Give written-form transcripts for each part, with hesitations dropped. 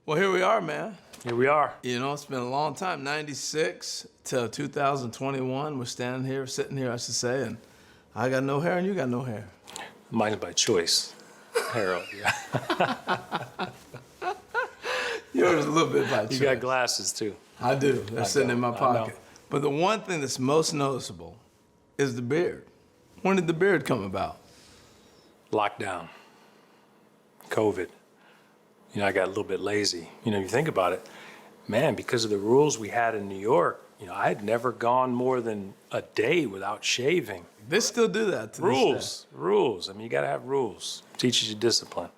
Well, here we are, man. Here we are. You know, it's been a long time, 96 to 2021. We're standing here, sitting here, I should say, and I got no hair and you got no hair. Mine's by choice, Harold. Yeah. Yours a little bit by choice. You got glasses, too. I do. They're sitting in my pocket. But the one thing that's most noticeable is the beard. When did the beard come about? Lockdown. COVID. You know, I got a little bit lazy. You know, you think about it, man, because of the rules we had in New York, you know, I had never gone more than a day without shaving. They still do that to Rules. Rules. I mean, you got to have rules. Teaches you discipline.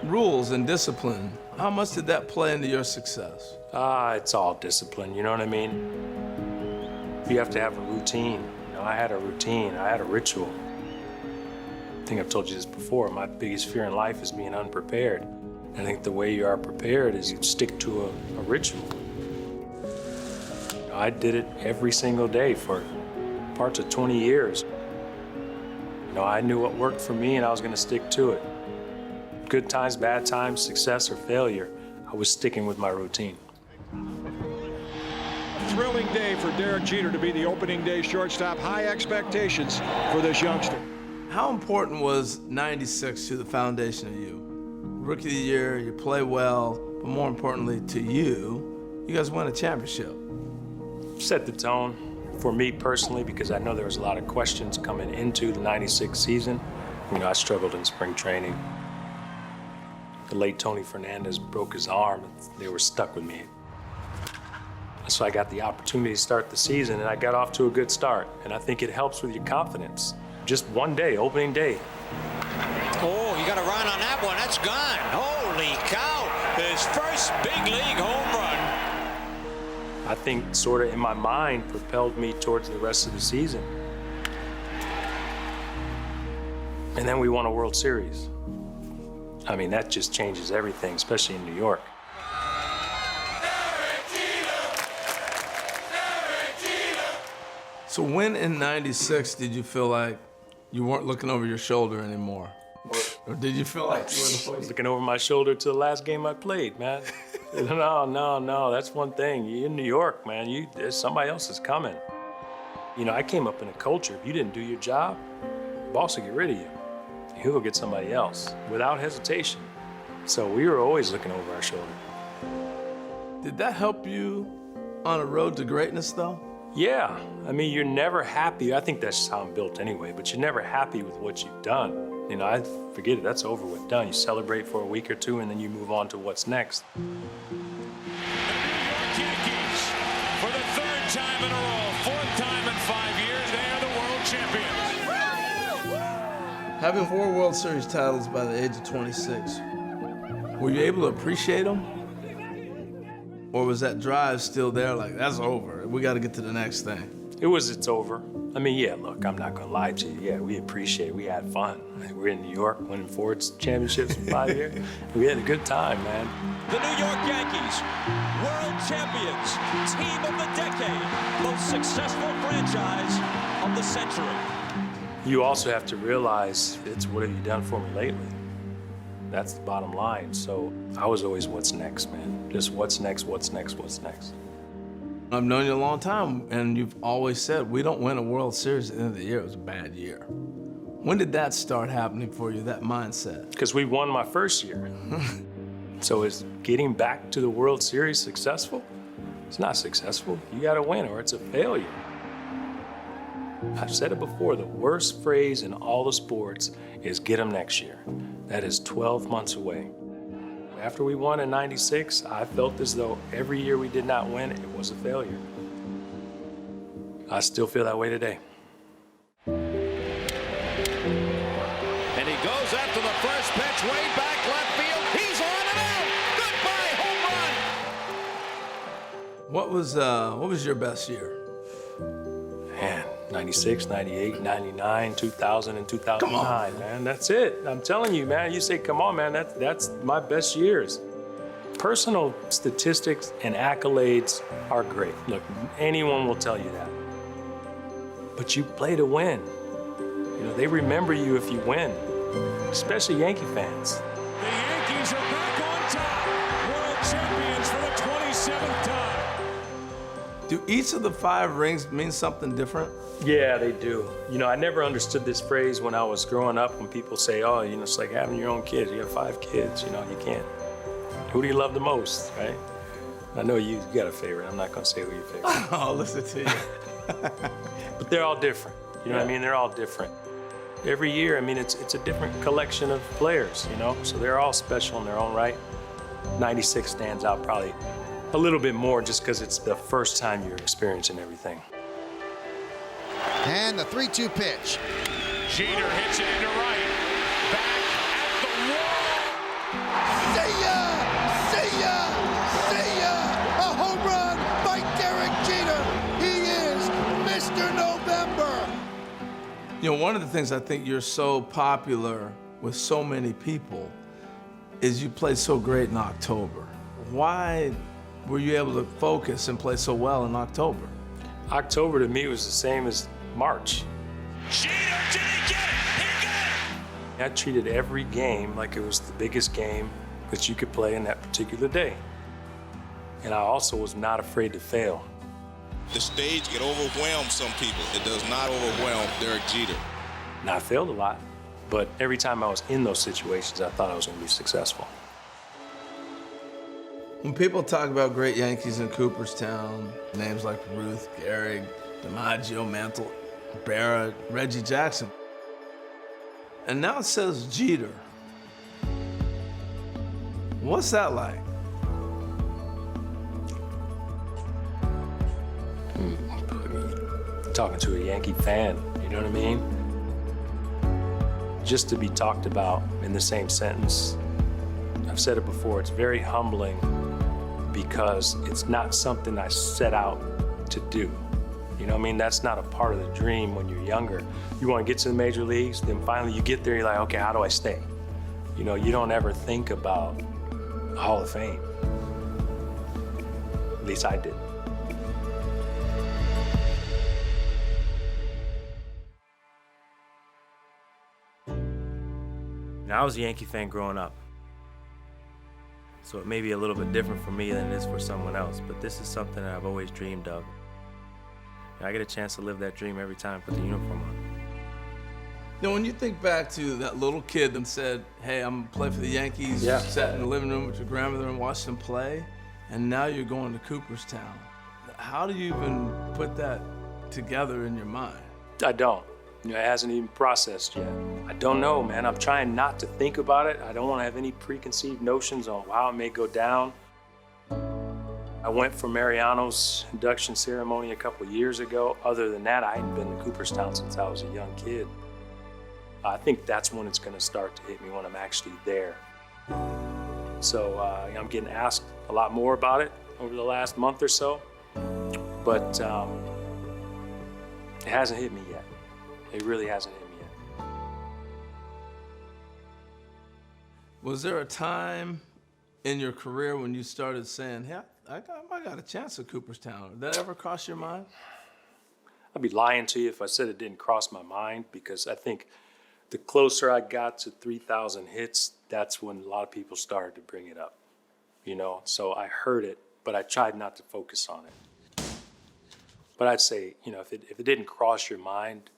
Rules and discipline. How much did that play into your success? It's all discipline, you know what I mean? You have to have a routine. You know, I had a routine. I had a ritual. I think I've told you this before. My biggest fear in life is being unprepared. And I think the way you are prepared is you stick to a ritual. You know, I did it every single day for parts of 20 years. You know, I knew what worked for me and I was going to stick to it. Good times, bad times, success or failure, I was sticking with my routine. Thrilling day for Derek Jeter to be the opening day shortstop. High expectations for this youngster. How important was 96 to the foundation of you? Rookie of the year, you play well, but more importantly to you, you guys won a championship. Set the tone for me personally because I know there was a lot of questions coming into the 96 season. You know, I struggled in spring training. The late Tony Fernandez broke his arm and they were stuck with me. So I got the opportunity to start the season and I got off to a good start. And I think it helps with your confidence. Just one day, opening day. Oh, you got a run on that one. That's gone. Holy cow. His first big league home run. I think sort of in my mind propelled me towards the rest of the season. And then we won a World Series. I mean, that just changes everything, especially in New York. So when in 96 did you feel like you weren't looking over your shoulder anymore? Or did you feel like you were the place? Looking over my shoulder to the last game I played, man. No, that's one thing. You're in New York, man. Somebody else is coming. You know, I came up in a culture, if you didn't do your job, the boss will get rid of you. He'll go get somebody else without hesitation. So we were always looking over our shoulder. Did that help you on a road to greatness, though? Yeah, I mean, you're never happy. I think that's just how I'm built anyway, but you're never happy with what you've done. You know, I forget it, that's over with, done. You celebrate for a week or two and then you move on to what's next. The New York Yankees, for the third time in a row, fourth time in 5 years, they are the world champions. Having 4 World Series titles by the age of 26, were you able to appreciate them? Or was that drive still there, like, that's over, we gotta get to the next thing? It's over. I mean, yeah, look, I'm not gonna lie to you. Yeah, we appreciate it, we had fun. We're in New York, winning 4 championships in 5 years. We had a good time, man. The New York Yankees, world champions, team of the decade, most successful franchise of the century. You also have to realize it's what have you done for me lately? That's the bottom line. So I was always what's next, man. Just what's next, what's next, what's next. I've known you a long time, and you've always said, we don't win a World Series at the end of the year, it was a bad year. When did that start happening for you, that mindset? Because we won my first year. So is getting back to the World Series successful? It's not successful. You gotta win or it's a failure. I've said it before, the worst phrase in all the sports is get them next year. That is 12 months away. After we won in 96, I felt as though every year we did not win, it was a failure. I still feel that way today. And he goes after the first pitch, way back left field. He's on and out. Goodbye, home run. What was your best year? Man, 96, 98, 99, 2000, and 2009, man. That's it. I'm telling you, man. You say, come on, man. That's my best years. Personal statistics and accolades are great. Look, anyone will tell you that. But you play to win. You know, they remember you if you win, especially Yankee fans. The Yankees are back on top. Do each of the 5 rings mean something different? Yeah, they do. You know, I never understood this phrase when I was growing up when people say, oh, you know, it's like having your own kids. You have 5 kids, you know, you can't. Who do you love the most, right? I know you got a favorite. I'm not going to say who your favorite is. I'll listen to you. But they're all different. You know what I mean? They're all different. Every year, I mean, it's a different collection of players, you know? So they're all special in their own right. 96 stands out probably a little bit more just because it's the first time you're experiencing everything. And the 3-2 pitch. Jeter hits it into right. Back at the wall. See ya! See ya! See ya! A home run by Derek Jeter. He is Mr. November. You know, one of the things I think you're so popular with so many people is you play so great in October. Why were you able to focus and play so well in October? October to me was the same as March. Jeter, did he get it? He got it! I treated every game like it was the biggest game that you could play in that particular day. And I also was not afraid to fail. The stage can overwhelm some people. It does not overwhelm Derek Jeter. And I failed a lot, but every time I was in those situations, I thought I was going to be successful. When people talk about great Yankees in Cooperstown, names like Ruth, Gehrig, DiMaggio, Mantle, Barrett, Reggie Jackson, and now it says Jeter. What's that like? Talking to a Yankee fan, you know what I mean? Just to be talked about in the same sentence, I've said it before, it's very humbling because it's not something I set out to do. You know what I mean? That's not a part of the dream when you're younger. You want to get to the major leagues, then finally you get there, you're like, okay, how do I stay? You know, you don't ever think about the Hall of Fame. At least I did. Now, I was a Yankee fan growing up, so it may be a little bit different for me than it is for someone else, but this is something that I've always dreamed of. And I get a chance to live that dream every time I put the uniform on. You know, when you think back to that little kid that said, hey, I'm gonna play for the Yankees, Yeah. sat in the living room with your grandmother and watched them play, and now you're going to Cooperstown. How do you even put that together in your mind? I don't. You know, it hasn't even processed yet. I don't know, man. I'm trying not to think about it. I don't want to have any preconceived notions on how it may go down. I went for Mariano's induction ceremony a couple years ago. Other than that, I hadn't been to Cooperstown since I was a young kid. I think that's when it's going to start to hit me, when I'm actually there. So I'm getting asked a lot more about it over the last month or so, but it hasn't hit me yet. It really hasn't hit me yet. Was there a time in your career when you started saying, hey, I got a chance at Cooperstown? Did that ever cross your mind? I'd be lying to you if I said it didn't cross my mind, because I think the closer I got to 3,000 hits, that's when a lot of people started to bring it up, you know? So I heard it, but I tried not to focus on it. But I'd say, you know, if it didn't cross your mind,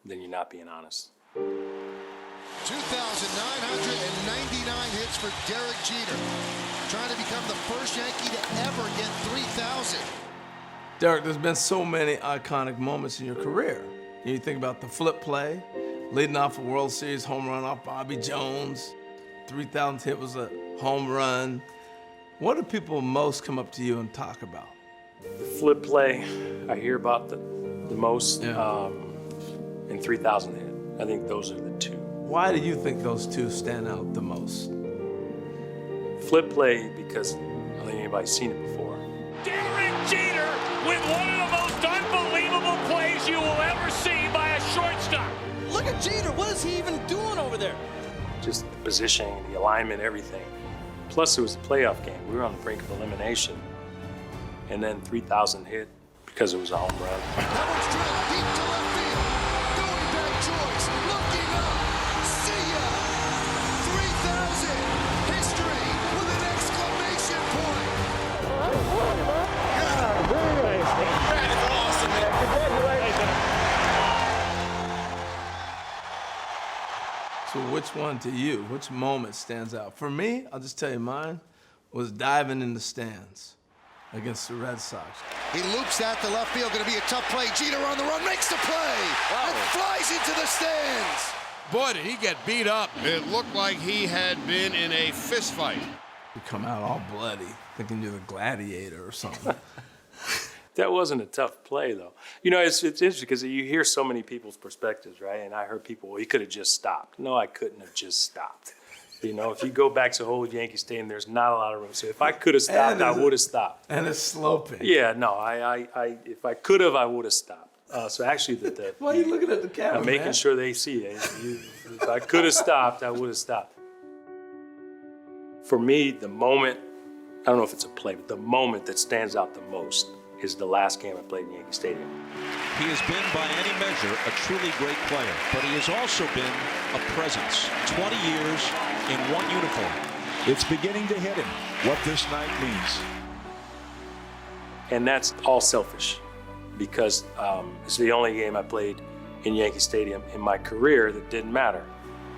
then you're not being honest. 2,999 hits for Derek Jeter, trying to become the first Yankee to ever get 3,000. Derek, there's been so many iconic moments in your career. You think about the flip play, leading off a World Series home run off Bobby Jones. 3,000th hit was a home run. What do people most come up to you and talk about? The flip play, I hear about the most, Yeah. and 3,000 hit. I think those are the two. Why do you think those two stand out the most? Flip play, because I don't think anybody's seen it before. Derek Jeter with one of the most unbelievable plays you will ever see by a shortstop. Look at Jeter. What is he even doing over there? Just the positioning, the alignment, everything. Plus, it was a playoff game. We were on the brink of elimination. And then 3,000 hit because it was a home run. Edwards drilled deep to left field. Going back choice. Looking up. See ya. 3,000. History with an exclamation point. which one to you, which moment stands out? For me, I'll just tell you mine, was diving in the stands against the Red Sox. He loops that to left field, going to be a tough play. Jeter on the run, makes the play, and flies into the stands. Boy, did he get beat up. It looked like he had been in a fist fight. You come out all bloody, thinking you're the gladiator or something. That wasn't a tough play, though. You know, it's interesting because you hear so many people's perspectives, right? And I heard people, well, he could have just stopped. No, I couldn't have just stopped. You know, if you go back to old Yankee Stadium, there's not a lot of room. So if I could have stopped, I would have stopped. And it's sloping. Yeah, no, if I could have, I would have stopped. So actually, why are you looking at the camera, I'm making sure they see it. If I could have stopped, I would have stopped. For me, the moment, I don't know if it's a play, but the moment that stands out the most is the last game I played in Yankee Stadium. He has been, by any measure, a truly great player, but he has also been a presence. 20 years in one uniform. It's beginning to hit him what this night means. And that's all selfish because it's the only game I played in Yankee Stadium in my career that didn't matter.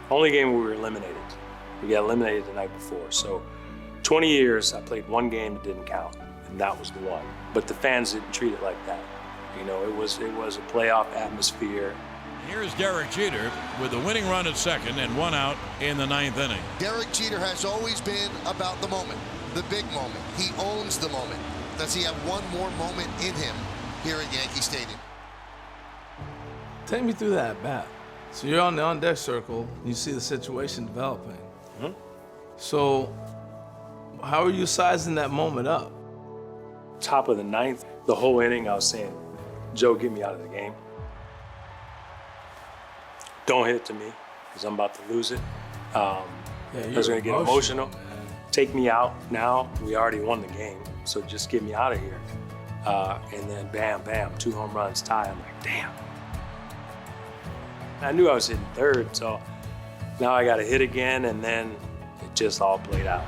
Only game we were eliminated. We got eliminated the night before. So 20 years, I played one game that didn't count, and that was the one. But the fans didn't treat it like that. You know, it was a playoff atmosphere. Here's Derek Jeter with the winning run at second and one out in the ninth inning. Derek Jeter has always been about the moment, the big moment. He owns the moment. Does he have one more moment in him here at Yankee Stadium? Take me through that bat. So you're on the on-deck circle, and you see the situation developing. Mm-hmm. So how are you sizing that moment up? Top of the ninth, the whole inning, I was saying, Joe, get me out of the game. Don't hit it to me, because I'm about to lose it. I was going to get emotional. Take me out now. We already won the game, so just get me out of here. And then bam, bam, 2 home runs, tie. I'm like, damn. I knew I was hitting third, so now I got to hit again, and then it just all played out.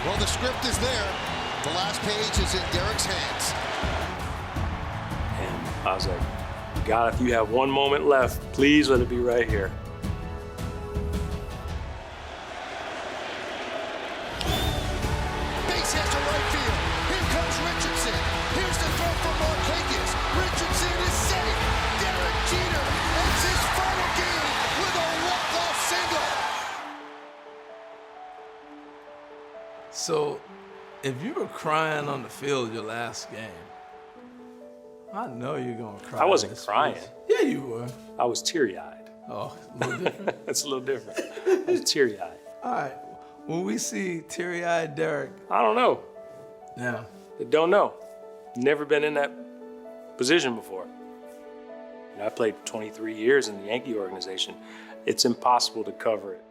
Well, the script is there. The last page is in Derek's hands. And I was like, God, if you have one moment left, please let it be right here. Base hit to right field. Here comes Richardson. Here's the throw from Marquez. Richardson is safe. Derek Jeter ends his final game with a walk-off single. So if you were crying on the field your last game, I know you're going to cry. I wasn't crying. Yeah, you were. I was teary-eyed. Oh, a little different. It's a little different. I was teary-eyed. All right. When we see teary-eyed Derek. I don't know. Yeah. I don't know. Never been in that position before. You know, I played 23 years in the Yankee organization. It's impossible to cover it.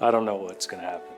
I don't know what's going to happen.